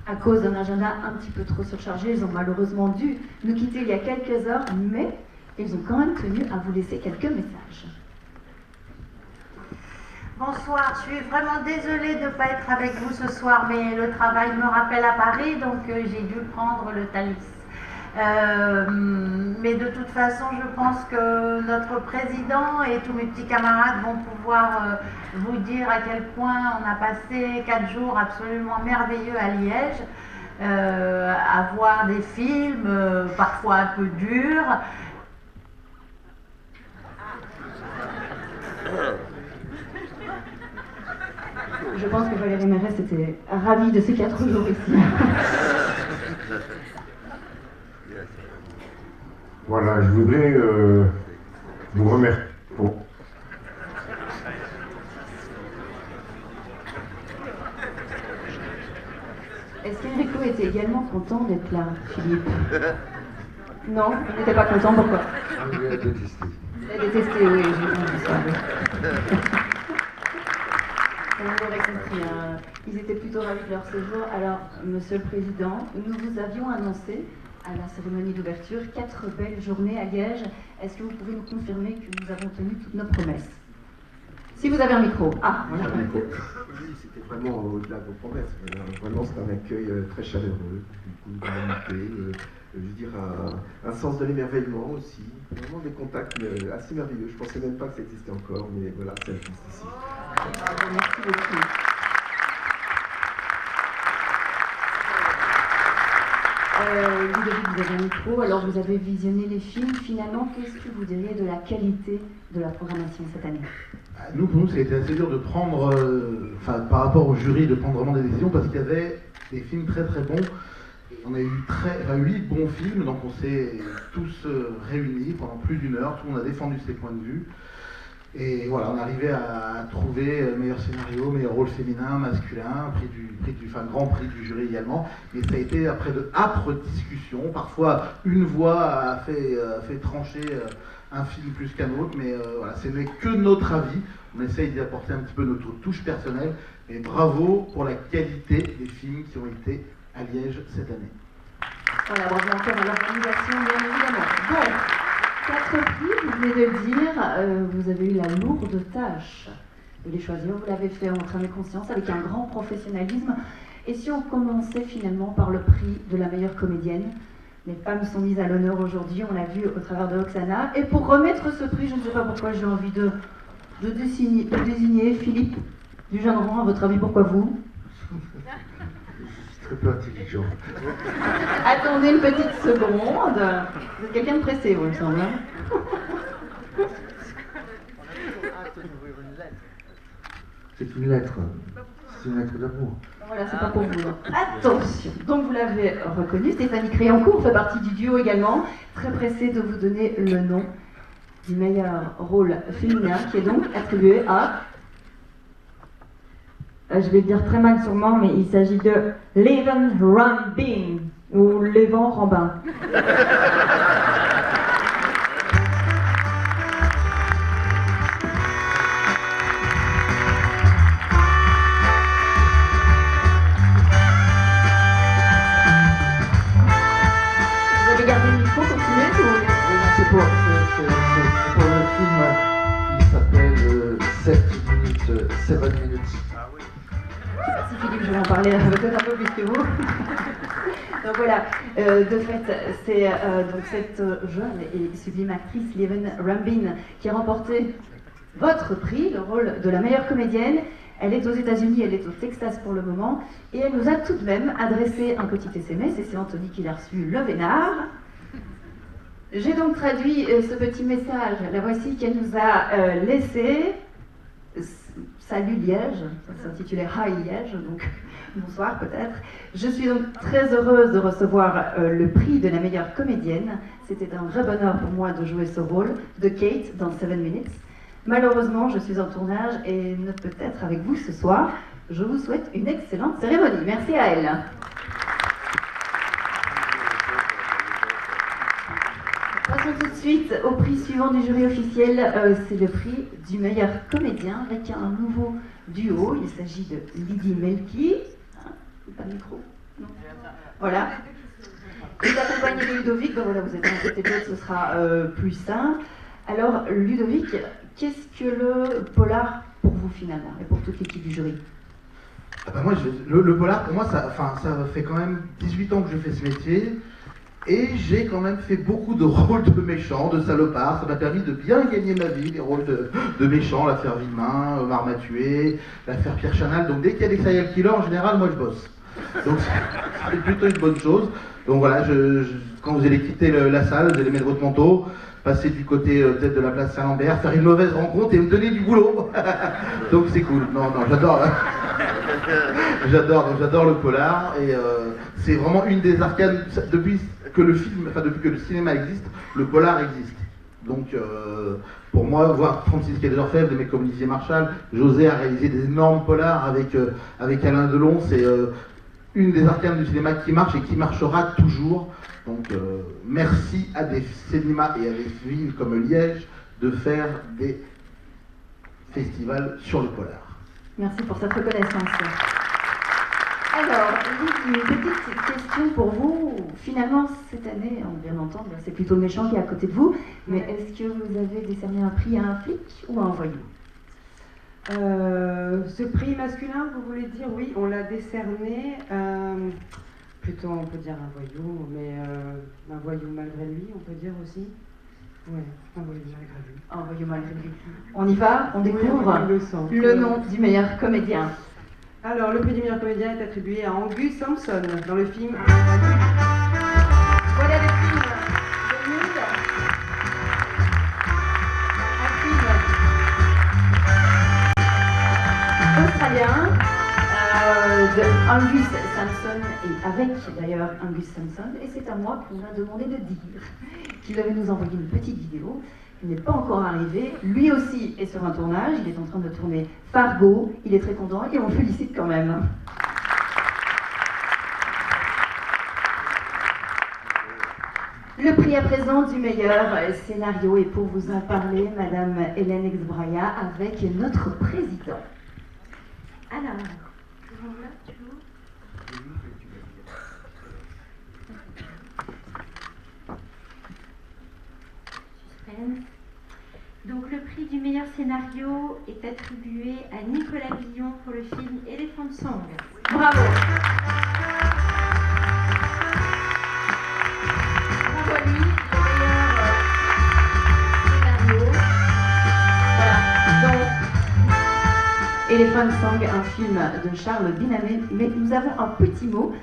A: À cause d'un agenda un petit peu trop surchargé, ils ont malheureusement dû nous quitter il y a quelques heures, mais ils ont quand même tenu à vous laisser quelques messages.
U: Bonsoir, je suis vraiment désolée de ne pas être avec vous ce soir, mais le travail me rappelle à Paris, donc j'ai dû prendre le Thalys. Mais de toute façon, je pense que notre président et tous mes petits camarades vont pouvoir vous dire à quel point on a passé 4 jours absolument merveilleux à Liège, à voir des films parfois un peu durs.
A: Je pense que Valérie Mérès était ravie de ces 4 jours ici.
V: Voilà, je voudrais vous remercier.
A: Est-ce qu'Enrico était également content d'être là, Philippe? Non, il n'était pas content, pourquoi?
S: Il a détesté.
A: Il a détesté, oui, j'ai entendu ça. Vous l'aurez compris, ils étaient plutôt ravis de leur séjour. Alors, Monsieur le Président, nous vous avions annoncé à la cérémonie d'ouverture 4 belles journées à Liège. Est-ce que vous pouvez nous confirmer que nous avons tenu toutes nos promesses? Si vous avez un micro. Ah, voilà.
W: Oui, c'était vraiment au-delà de vos promesses. Vraiment, c'est un accueil très chaleureux, beaucoup d'humanité, je veux dire un sens de l'émerveillement aussi. Vraiment des contacts assez merveilleux. Je ne pensais même pas que ça existait encore, mais voilà, ça existe ici.
A: Merci beaucoup. Ludovic, vous avez un micro, alors vous avez visionné les films. Finalement, qu'est-ce que vous diriez de la qualité de la programmation cette année?
X: Nous, pour nous, ça a été assez dur de prendre, par rapport au jury, de prendre vraiment des décisions parce qu'il y avait des films très très bons. On a eu 8 bons films, donc on s'est tous réunis pendant plus d'1 heure, tout le monde a défendu ses points de vue. Et voilà, on arrivait à trouver meilleur scénario, meilleur rôle féminin, masculin, grand prix du jury également. Et ça a été après de âpres discussions. Parfois, une voix a fait trancher un film plus qu'un autre, mais voilà, ce n'est que notre avis. On essaye d'y apporter un petit peu notre touche personnelle. Et bravo pour la qualité des films qui ont été à Liège cette année.
A: Voilà, bravo encore à l'organisation, bien évidemment. Bon, 4 prix, vous venez de le dire, vous avez eu la lourde tâche de les choisir. Vous l'avez fait en âme et conscience, avec un grand professionnalisme. Et si on commençait finalement par le prix de la meilleure comédienne? Les femmes sont mises à l'honneur aujourd'hui, on l'a vu au travers de Oksana. Et pour remettre ce prix, je ne sais pas pourquoi j'ai envie de désigner Philippe du jeune rang. À votre avis, pourquoi vous?
X: Très peu intelligent.
A: Attendez une petite seconde. Vous êtes quelqu'un de pressé, vous me semble.
X: C'est une lettre. C'est une lettre d'amour.
A: Voilà, c'est pas pour vous. Attention. Donc vous l'avez reconnu, Stéphanie Créancourt fait partie du duo également. Très pressée de vous donner le nom du meilleur rôle féminin qui est donc attribué à...
B: Je vais le dire très mal sûrement, mais il s'agit de Leven Rambin, ou Lévan Rambin.
A: Vous avez gardé le micro, continuez si vous voulez.
X: C'est pour le film qui s'appelle 7 minutes.
A: Merci Philippe, je vais en parler peut-être un peu plus que vous. Donc voilà, de fait, c'est donc cette jeune et sublime actrice, Leven Rambin, qui a remporté votre prix, le rôle de la meilleure comédienne. Elle est aux États-Unis, elle est au Texas pour le moment, et elle nous a tout de même adressé un petit SMS, et c'est Anthony qui l'a reçu, le vénard. J'ai donc traduit ce petit message, la voici, qu'elle nous a laissé. Salut Liège, ça s'intitulait Hi Liège, donc bonsoir peut-être. Je suis donc très heureuse de recevoir le prix de la meilleure comédienne. C'était un vrai bonheur pour moi de jouer ce rôle de Kate dans 7 Minutes. Malheureusement, je suis en tournage et ne peut être avec vous ce soir. Je vous souhaite une excellente cérémonie. Merci à elle. Passons tout de suite au prix suivant du jury officiel. C'est le prix du meilleur comédien avec un nouveau duo. Il s'agit de Lydie Melki. Pas de micro. Non. Voilà. Et accompagné de Ludovic. Ben voilà, vous êtes un côté l'autre, ce sera plus simple. Alors, Ludovic, qu'est-ce que le polar pour vous finalement et pour toute l'équipe du jury?
X: Ah bah moi, le polar, pour moi, ça fait quand même 18 ans que je fais ce métier. Et j'ai quand même fait beaucoup de rôles de méchants, de salopards. Ça m'a permis de bien gagner ma vie, les rôles de méchants, l'affaire Villemin, Omar m'a tué, l'affaire Pierre Chanal. Donc dès qu'il y a des serial killers, en général, moi je bosse. Donc c'est plutôt une bonne chose. Donc voilà, quand vous allez quitter la salle, vous allez mettre votre manteau, passer du côté peut-être de la place Saint-Lambert, faire une mauvaise rencontre et me donner du boulot. Donc c'est cool. Non, j'adore. J'adore le polar et c'est vraiment une des arcanes depuis que le cinéma existe, le polar existe. Donc pour moi, voir 36 quai des Orfèvres, des mecs comme Olivier Marchal, José a réalisé des énormes polars avec Alain Delon, c'est une des arcanes du cinéma qui marche et qui marchera toujours. Donc merci à des cinémas et à des villes comme Liège de faire des festivals sur le polar.
A: Merci pour cette reconnaissance. Alors, Lydie, une petite question pour vous. Finalement, cette année, on vient d'entendre, c'est plutôt le méchant qui est à côté de vous, mais est-ce que vous avez décerné un prix à un flic ou à un voyou?
C: Ce prix masculin, vous voulez dire? Oui, on l'a décerné, plutôt on peut dire un voyou, mais un voyou malgré lui, on peut dire aussi. Oui, un voyou malgré lui.
A: Un voyou malgré lui. On y va, on découvre le nom du meilleur comédien.
C: Alors, le prix du meilleur comédien est attribué à Angus Sampson dans le film.
A: Voilà le film de Nul. Un film australien de Angus Sampson et avec d'ailleurs Angus Sampson. Et c'est à moi qu'on a demandé de dire qu'il devait nous envoyer une petite vidéo. n'est pas encore arrivé. Lui aussi est sur un tournage, il est en train de tourner Fargo, il est très content et on le félicite quand même. Le prix à présent du meilleur scénario, et pour vous en parler, Madame Hélène Exbraya avec notre président. Alors,
D: donc le prix du meilleur scénario est attribué à Nicolas Billon pour le film Elephant Song.
A: Bravo. Bravo à lui, le meilleur scénario. Voilà, donc Elephant Song, un film de Charles Binamé, mais nous avons un petit mot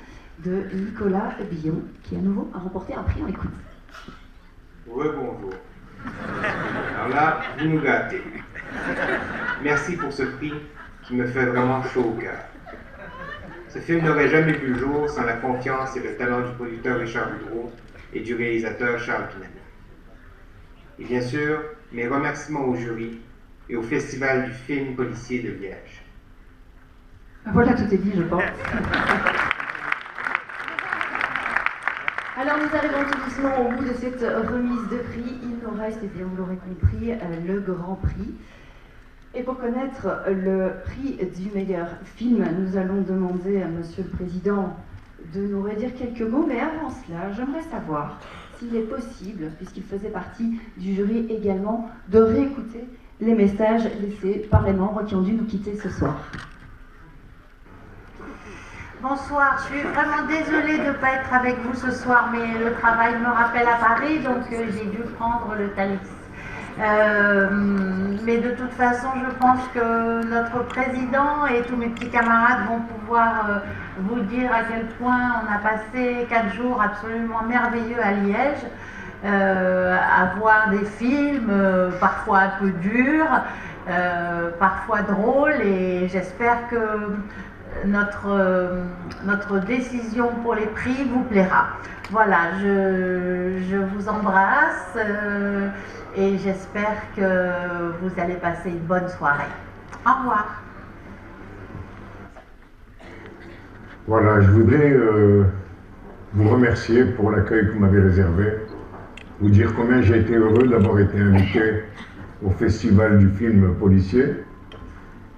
A: de Nicolas Billon qui à nouveau a remporté un prix. On écoute.
P: Rebonjour. Alors là, vous nous gâtez. Merci pour ce prix qui me fait vraiment chaud au cœur. Ce film n'aurait jamais vu le jour sans la confiance et le talent du producteur Richard Boudreau et du réalisateur Charles Binamé. Et bien sûr, mes remerciements au jury et au Festival du film policier de Liège.
A: Voilà, tout est dit, je pense. Alors nous arrivons tout doucement au bout de cette remise de prix. Il nous reste, et bien vous l'aurez compris, le Grand Prix. Et pour connaître le prix du meilleur film, nous allons demander à Monsieur le Président de nous redire quelques mots. Mais avant cela, j'aimerais savoir s'il est possible, puisqu'il faisait partie du jury également, de réécouter les messages laissés par les membres qui ont dû nous quitter ce soir.
U: Bonsoir, je suis vraiment désolée de ne pas être avec vous ce soir, mais le travail me rappelle à Paris, donc j'ai dû prendre le Thalys. Mais de toute façon, je pense que notre président et tous mes petits camarades vont pouvoir vous dire à quel point on a passé 4 jours absolument merveilleux à Liège, à voir des films parfois un peu durs, parfois drôles, et j'espère que notre décision pour les prix vous plaira. Voilà, je vous embrasse et j'espère que vous allez passer une bonne soirée. Au revoir.
V: Voilà, je voudrais vous remercier pour l'accueil que vous m'avez réservé, vous dire combien j'ai été heureux d'avoir été invité au Festival du film policier.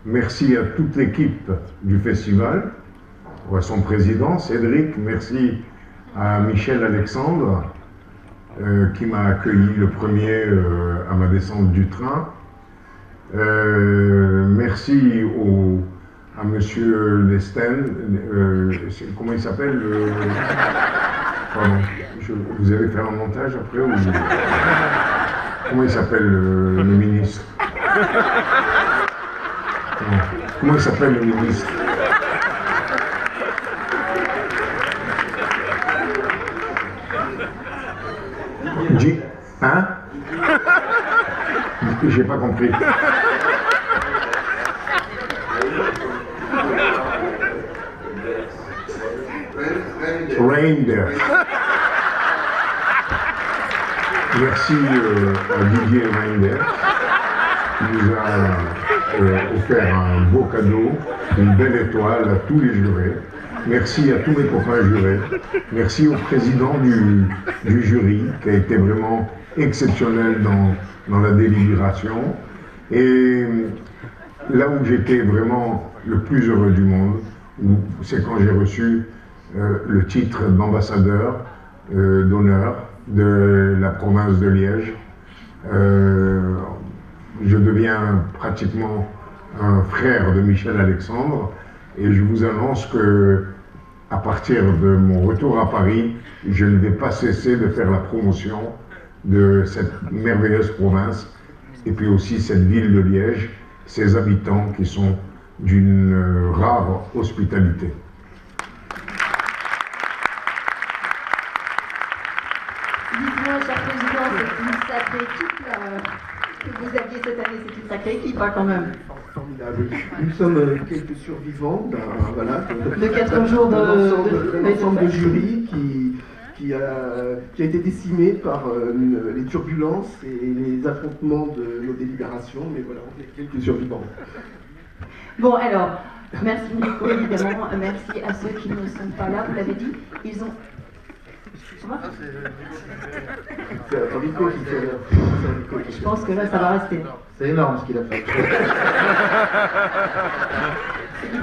V: Merci à toute l'équipe du festival, à son président Cédric, merci à Michel Alexandre qui m'a accueilli le premier à ma descente du train. Merci à Monsieur Lesten, comment il s'appelle pardon, vous allez faire un montage après ou... Comment il s'appelle le ministre? Comment il s'appelle le ministre? Hein? J'ai pas compris. Reinders. Merci à Didier Reinders qui nous a offert un beau cadeau, une belle étoile à tous les jurés. Merci à tous mes copains jurés. Merci au président du jury qui a été vraiment exceptionnel dans la délibération. Et là où j'étais vraiment le plus heureux du monde, c'est quand j'ai reçu le titre d'ambassadeur d'honneur de la province de Liège. Je deviens pratiquement un frère de Michel Alexandre et je vous annonce que à partir de mon retour à Paris, je ne vais pas cesser de faire la promotion de cette merveilleuse province et puis aussi cette ville de Liège, ses habitants qui sont d'une rare hospitalité.
A: Dites-moi, cher président, c'est une sacrée équipe là, que vous aviez cette année, c'est une sacrée équipe hein, quand même.
X: Formidable. Nous sommes quelques survivants de
A: 4 jours
X: d'un ensemble de jury qui
W: qui a été décimé par les turbulences et les affrontements de nos délibérations, mais voilà, on est quelques survivants.
A: Bon, alors, merci Nico, évidemment, merci à ceux qui ne sont pas là, vous l'avez dit, ils ont...
W: C'est Nico qui fait...
A: Je pense que là, ça va rester.
X: C'est énorme ce qu'il a fait.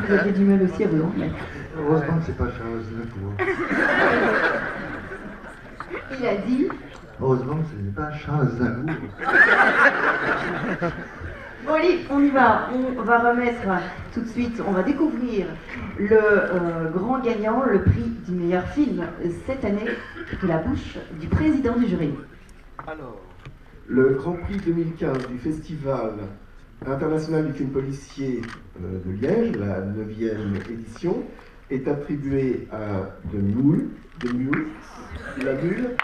A: Vous aviez du mal aussi à vous en remettre.
W: Heureusement que c'est pas Charles Aznavour.
A: Il a dit...
X: Heureusement que ce n'est pas Charles Aznavour.
A: Bon allez, on y va. On va remettre tout de suite, on va découvrir le grand gagnant, le prix du meilleur film cette année, de la bouche du président du jury.
W: Alors, le Grand Prix 2015 du Festival international du film policier de Liège, la 9e édition, est attribué à The Mule, la Mule,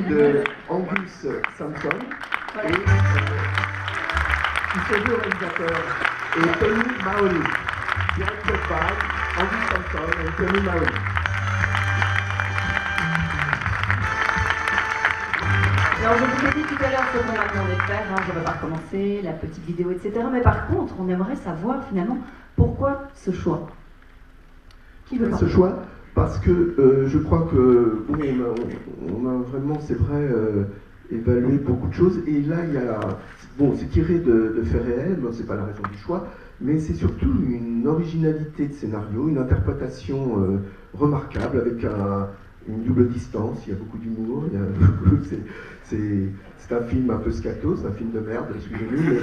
W: de Angus Sampson, et qui se joue au réalisateur, et Tony Mahoney, directeur par Angus Sampson et Tony Mahoney.
A: Alors je vous ai dit tout à l'heure ce qu'on m'a demandé de faire, je ne vais pas recommencer, la petite vidéo, etc. Mais par contre, on aimerait savoir finalement pourquoi ce choix. Qui veut
W: Ce choix, parce que je crois que bon, on a vraiment, c'est vrai, évalué beaucoup de choses. Et là, il y a, bon, c'est tiré de faits réels, bon, c'est pas la raison du choix, mais c'est surtout une originalité de scénario, une interprétation remarquable avec une double distance. Il y a beaucoup d'humour, c'est un film un peu scato, c'est un film de merde, excusez-nous,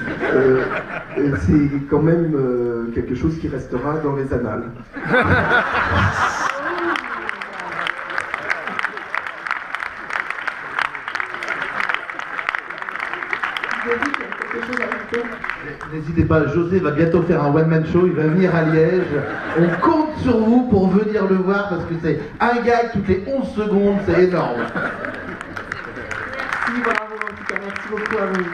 W: mais c'est quand même quelque chose qui restera dans les annales.
X: N'hésitez pas, José va bientôt faire un one-man show, il va venir à Liège. On compte sur vous pour venir le voir parce que c'est un gag toutes les 11 secondes, c'est énorme.
A: Merci, bravo en tout cas, merci beaucoup à vous.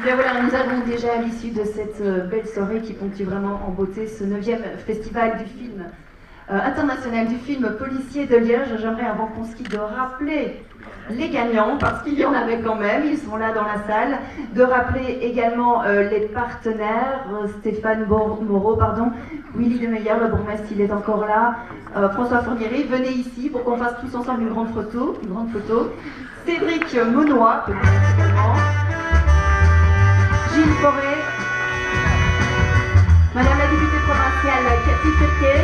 A: Bien voilà, nous avons déjà à l'issue de cette belle soirée qui ponctue vraiment en beauté ce 9e festival du film international du film policier de Liège. J'aimerais avant qu'on se quitte de rappeler les gagnants, parce qu'il y en avait quand même, ils sont là dans la salle, de rappeler également les partenaires, Stéphane Moreau, Willy Demeyer, le bourgmestre, il est encore là, François Fournieri, venez ici pour qu'on fasse tous ensemble une grande photo, Cédric Monnois, peut-être également, Gilles Forêt, Madame la députée provinciale Cathy Ferquet.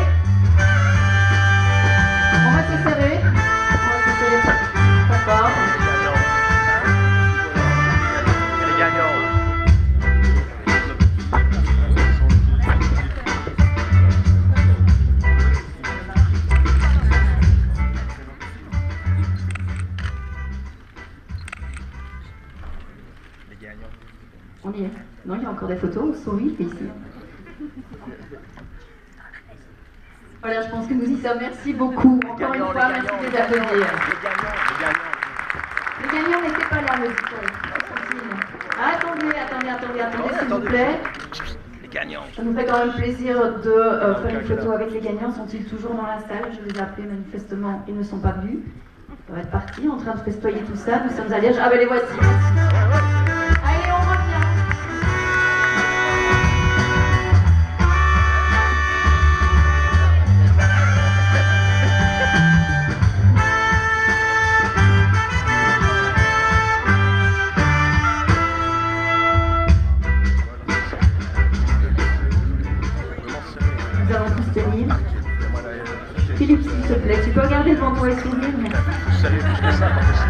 A: On va se serrer, très fort.
R: Les gagnants.
A: On y est. Non, il y a encore des photos, souris, ici. Voilà, je pense que nous y sommes. Merci beaucoup. Encore une fois, merci de les applaudir. Les gagnants n'étaient pas là, me dit-on. Attendez, s'il vous plaît.
R: Les gagnants.
A: Ça nous fait quand même plaisir de faire une photo avec les gagnants. Sont-ils toujours dans la salle? Je les ai appelés, manifestement, ils ne sont pas venus. Ils doivent être partis, en train de festoyer tout ça. Nous sommes à Liège. Ah ben les voici. Allez, on revient. Nous allons tous tenir. Philippe, s'il te plaît, tu peux regarder devant toi et sourire.
R: Salut, plus que ça, pas possible.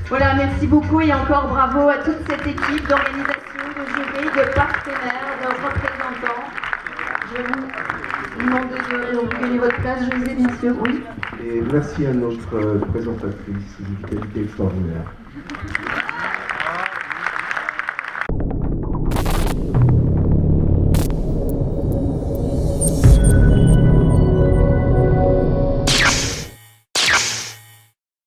A: Voilà, merci beaucoup et encore bravo à toute cette équipe d'organisation, de jury, de partenaires, de représentants. Je vous demande de gagner votre place, José, bien sûr, oui.
W: Et merci à notre présentatrice, une qualité extraordinaire.